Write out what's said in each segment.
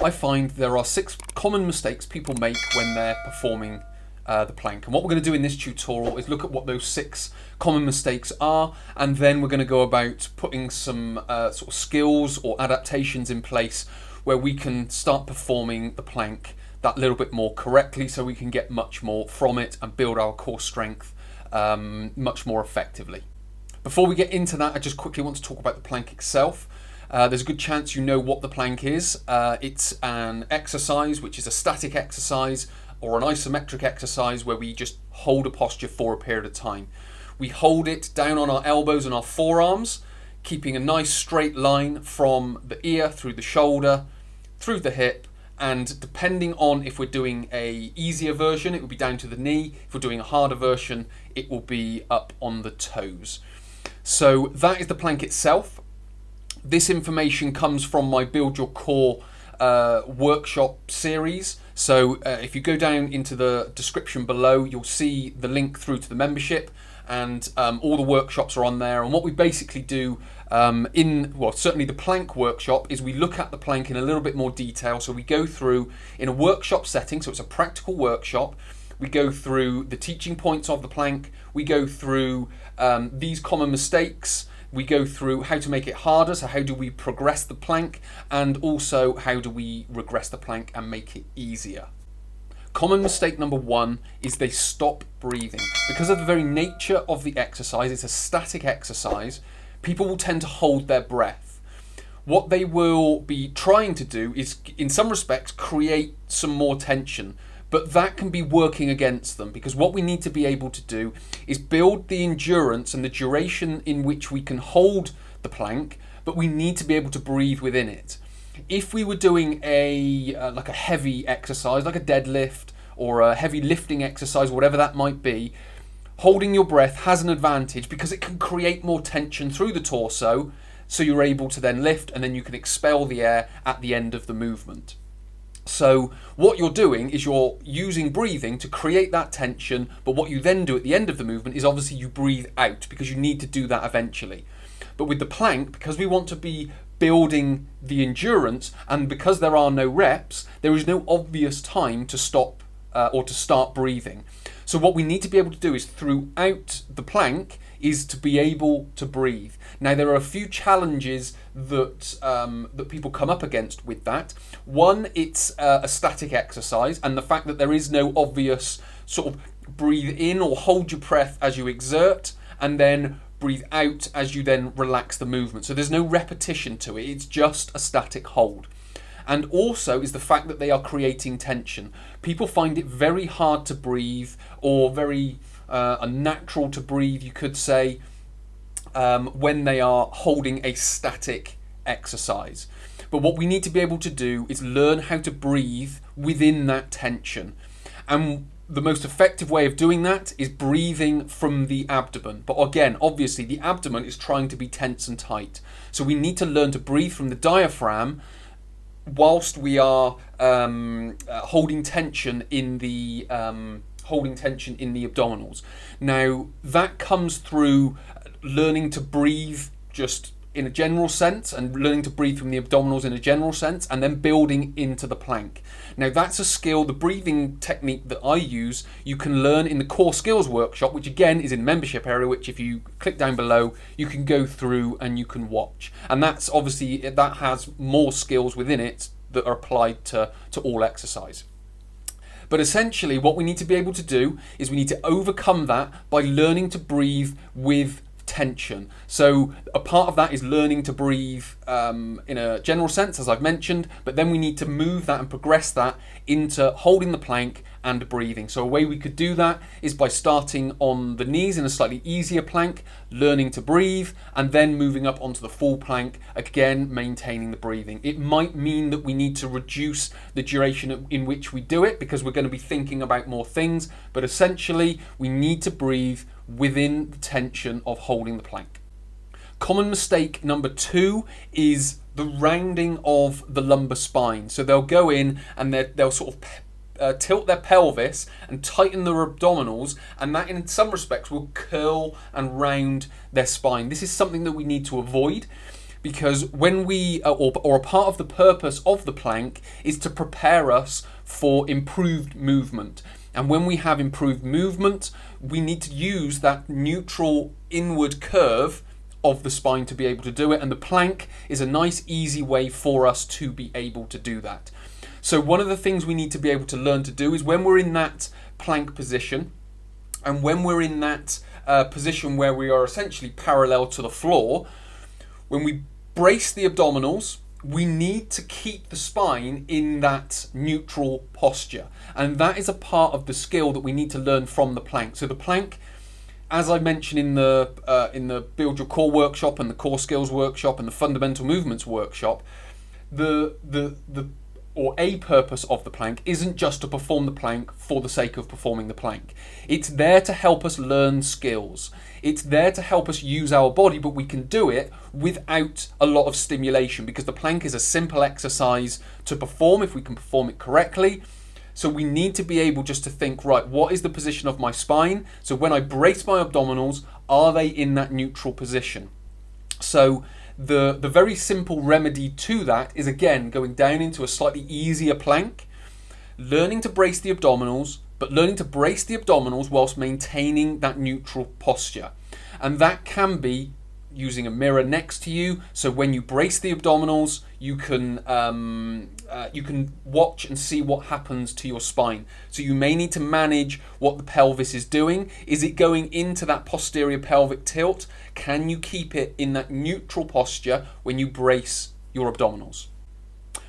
I find there are 6 common mistakes people make when they're performing the plank. And what we're going to do in this tutorial is look at what those 6 common mistakes are, and then we're going to go about putting some sort of skills or adaptations in place where we can start performing the plank that little bit more correctly, so we can get much more from it and build our core strength much more effectively. Before we get into that, I just quickly want to talk about the plank itself. There's a good chance you know what the plank is. It's an exercise which is a static exercise or an isometric exercise where we just hold a posture for a period of time. We hold it down on our elbows and our forearms, keeping a nice straight line from the ear through the shoulder, through the hip, and depending on if we're doing a easier version, it will be down to the knee. If we're doing a harder version, it will be up on the toes. So that is the plank itself. This information comes from my Build Your Core workshop series. So if you go down into the description below, you'll see the link through to the membership, and all the workshops are on there. And what we basically do certainly the plank workshop is we look at the plank in a little bit more detail. So we go through in a workshop setting, so it's a practical workshop. We go through the teaching points of the plank. We go through these common mistakes. We go through how to make it harder, so how do we progress the plank, and also how do we regress the plank and make it easier. Common mistake number 1 is they stop breathing. Because of the very nature of the exercise, it's a static exercise, people will tend to hold their breath. What they will be trying to do is, in some respects, create some more tension. But that can be working against them, because what we need to be able to do is build the endurance and the duration in which we can hold the plank, but we need to be able to breathe within it. If we were doing like a heavy exercise, like a deadlift or a heavy lifting exercise, whatever that might be, holding your breath has an advantage because it can create more tension through the torso, so you're able to then lift and then you can expel the air at the end of the movement. So what you're doing is you're using breathing to create that tension, but what you then do at the end of the movement is obviously you breathe out, because you need to do that eventually. But with the plank, because we want to be building the endurance, and because there are no reps, there is no obvious time to stop or to start breathing. So what we need to be able to do is throughout the plank is to be able to breathe. Now there are a few challenges that that people come up against with that. One, it's a static exercise, and the fact that there is no obvious sort of breathe in or hold your breath as you exert, and then breathe out as you then relax the movement. So there's no repetition to it, it's just a static hold. And also is the fact that they are creating tension. People find it very hard to breathe, or very unnatural to breathe, you could say, when they are holding a static exercise. But what we need to be able to do is learn how to breathe within that tension. And the most effective way of doing that is breathing from the abdomen. But again, obviously, the abdomen is trying to be tense and tight. So we need to learn to breathe from the diaphragm whilst we are holding tension in the abdominals. Now, that comes through learning to breathe just in a general sense, and learning to breathe from the abdominals in a general sense, and then building into the plank. Now that's a skill, the breathing technique that I use, you can learn in the Core Skills workshop, which again is in the membership area, which if you click down below, you can go through and you can watch. And that's obviously, that has more skills within it that are applied to all exercise. But essentially what we need to be able to do is we need to overcome that by learning to breathe with tension. So a part of that is learning to breathe in a general sense, as I've mentioned, but then we need to move that and progress that into holding the plank and breathing. So a way we could do that is by starting on the knees in a slightly easier plank, learning to breathe, and then moving up onto the full plank, again maintaining the breathing. It might mean that we need to reduce the duration in which we do it, because we're going to be thinking about more things, but essentially we need to breathe within the tension of holding the plank. Common mistake number 2 is the rounding of the lumbar spine. So they'll go in and they'll sort of tilt their pelvis and tighten their abdominals, and that in some respects will curl and round their spine. This is something that we need to avoid. because when we, or a part of the purpose of the plank is to prepare us for improved movement. And when we have improved movement, we need to use that neutral inward curve of the spine to be able to do it. And the plank is a nice, easy way for us to be able to do that. So one of the things we need to be able to learn to do is when we're in that plank position, and when we're in that position where we are essentially parallel to the floor, when we brace the abdominals, we need to keep the spine in that neutral posture. And that is a part of the skill that we need to learn from the plank. So the plank, as I mentioned in the Build Your Core workshop and the Core Skills workshop and the Fundamental Movements workshop, a purpose of the plank isn't just to perform the plank for the sake of performing the plank. It's there to help us learn skills. It's there to help us use our body, but we can do it without a lot of stimulation, because the plank is a simple exercise to perform if we can perform it correctly. So we need to be able just to think, right, what is the position of my spine? So when I brace my abdominals, are they in that neutral position? So the very simple remedy to that is, again, going down into a slightly easier plank, learning to brace the abdominals, but learning to brace the abdominals whilst maintaining that neutral posture. And that can be using a mirror next to you, so when you brace the abdominals, you can watch and see what happens to your spine. So you may need to manage what the pelvis is doing. Is it going into that posterior pelvic tilt? Can you keep it in that neutral posture when you brace your abdominals?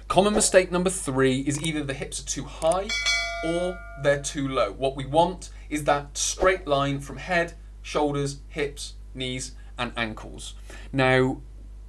Common mistake number 3 is either the hips are too high or they're too low. What we want is that straight line from head, shoulders, hips, knees, and ankles. Now,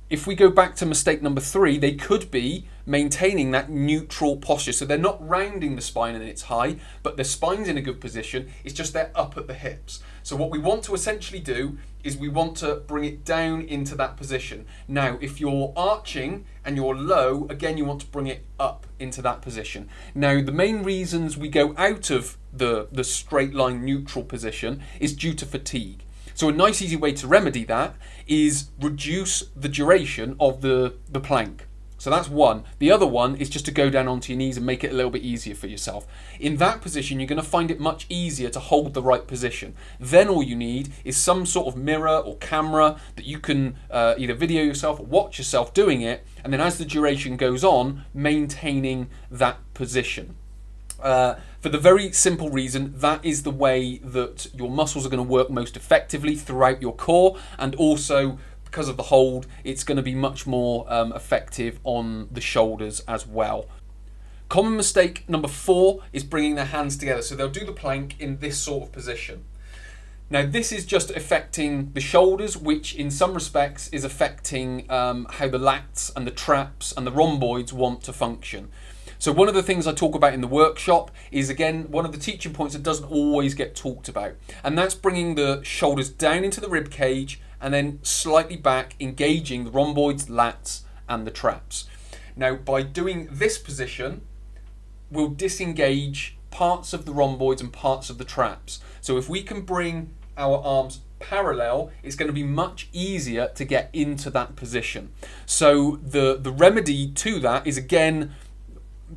if we go back to mistake number 3, they could be maintaining that neutral posture. So they're not rounding the spine and it's high, but the spine's in a good position. It's just they're up at the hips. So what we want to essentially do is we want to bring it down into that position. Now, if you're arching and you're low, again, you want to bring it up into that position. Now, the main reasons we go out of the straight line neutral position is due to fatigue. So a nice easy way to remedy that is reduce the duration of the plank. So that's one. The other one is just to go down onto your knees and make it a little bit easier for yourself. In that position, you're going to find it much easier to hold the right position. Then all you need is some sort of mirror or camera that you can either video yourself or watch yourself doing it, and then as the duration goes on, maintaining that position. For the very simple reason that is the way that your muscles are going to work most effectively throughout your core, and also because of the hold, it's going to be much more effective on the shoulders as well. Common mistake number 4 is bringing their hands together. So they'll do the plank in this sort of position. Now, this is just affecting the shoulders, which in some respects is affecting how the lats and the traps and the rhomboids want to function. So one of the things I talk about in the workshop is, again, one of the teaching points that doesn't always get talked about. And that's bringing the shoulders down into the rib cage and then slightly back, engaging the rhomboids, lats, and the traps. Now, by doing this position, we'll disengage parts of the rhomboids and parts of the traps. So if we can bring our arms parallel, it's going to be much easier to get into that position. So the remedy to that is, again,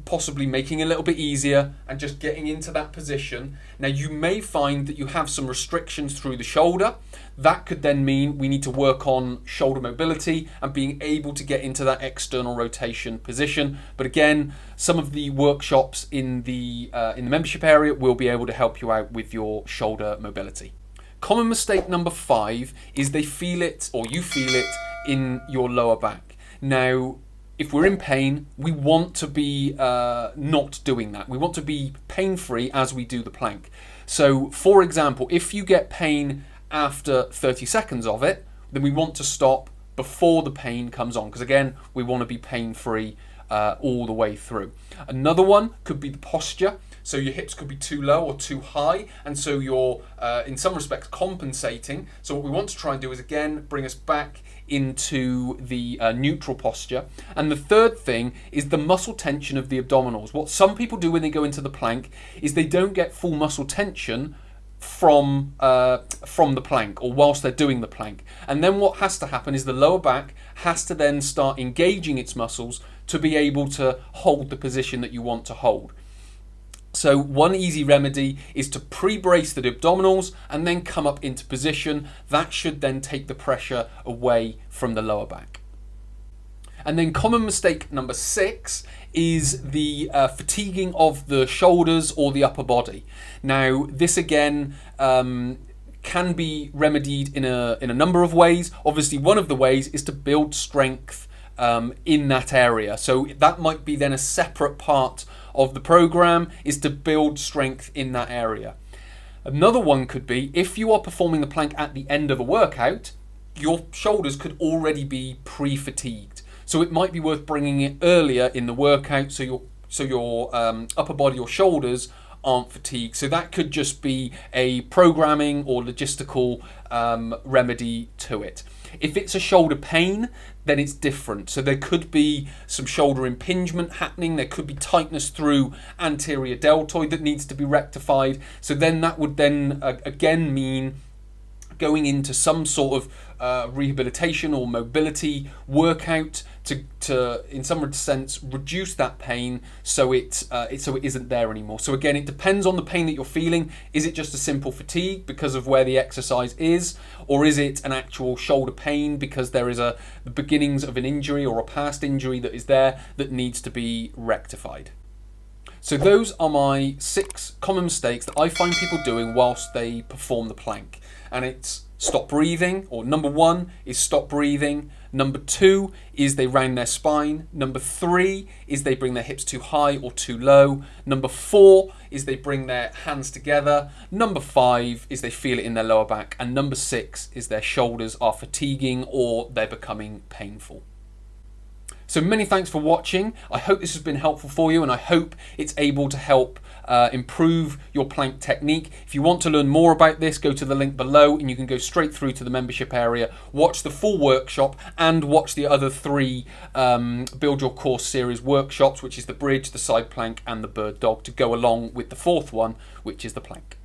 possibly making it a little bit easier and just getting into that position. Now, you may find that you have some restrictions through the shoulder. That could then mean we need to work on shoulder mobility and being able to get into that external rotation position. But again, some of the workshops in the membership area will be able to help you out with your shoulder mobility. Common mistake number 5 is they feel it, or you feel it, in your lower back. Now, if we're in pain, we want to be not doing that. We want to be pain-free as we do the plank. So, for example, if you get pain after 30 seconds of it, then we want to stop before the pain comes on, because again, we want to be pain-free all the way through. Another one could be the posture. So your hips could be too low or too high, and so you're, in some respects, compensating. So what we want to try and do is, again, bring us back into the neutral posture. And the third thing is the muscle tension of the abdominals. What some people do when they go into the plank is they don't get full muscle tension from the plank, or whilst they're doing the plank. And then what has to happen is the lower back has to then start engaging its muscles to be able to hold the position that you want to hold. So one easy remedy is to pre-brace the abdominals and then come up into position. That should then take the pressure away from the lower back. And then common mistake number 6 is the fatiguing of the shoulders or the upper body. Now, this again can be remedied in a number of ways. Obviously, one of the ways is to build strength in that area. So that might be then a separate part of the program, is to build strength in that area. Another one could be, if you are performing the plank at the end of a workout, your shoulders could already be pre-fatigued. So it might be worth bringing it earlier in the workout so your upper body or shoulders aren't fatigued. So that could just be a programming or logistical remedy to it. If it's a shoulder pain, then it's different. So there could be some shoulder impingement happening. There could be tightness through anterior deltoid that needs to be rectified. So then that would then again mean going into some sort of rehabilitation or mobility workout to in some sense reduce that pain so it isn't there anymore. So again, it depends on the pain that you're feeling. Is it just a simple fatigue because of where the exercise is, or is it an actual shoulder pain because there is the beginnings of an injury or a past injury that is there that needs to be rectified? So those are my 6 common mistakes that I find people doing whilst they perform the plank. And it's stop breathing, or number 1 is stop breathing. Number 2 is they round their spine. Number 3 is they bring their hips too high or too low. Number 4 is they bring their hands together. Number 5 is they feel it in their lower back. And number 6 is their shoulders are fatiguing or they're becoming painful. So many thanks for watching. I hope this has been helpful for you, and I hope it's able to help improve your plank technique. If you want to learn more about this, go to the link below and you can go straight through to the membership area, watch the full workshop and watch the other 3 Build Your Core series workshops, which is the bridge, the side plank and the bird dog, to go along with the 4th one, which is the plank.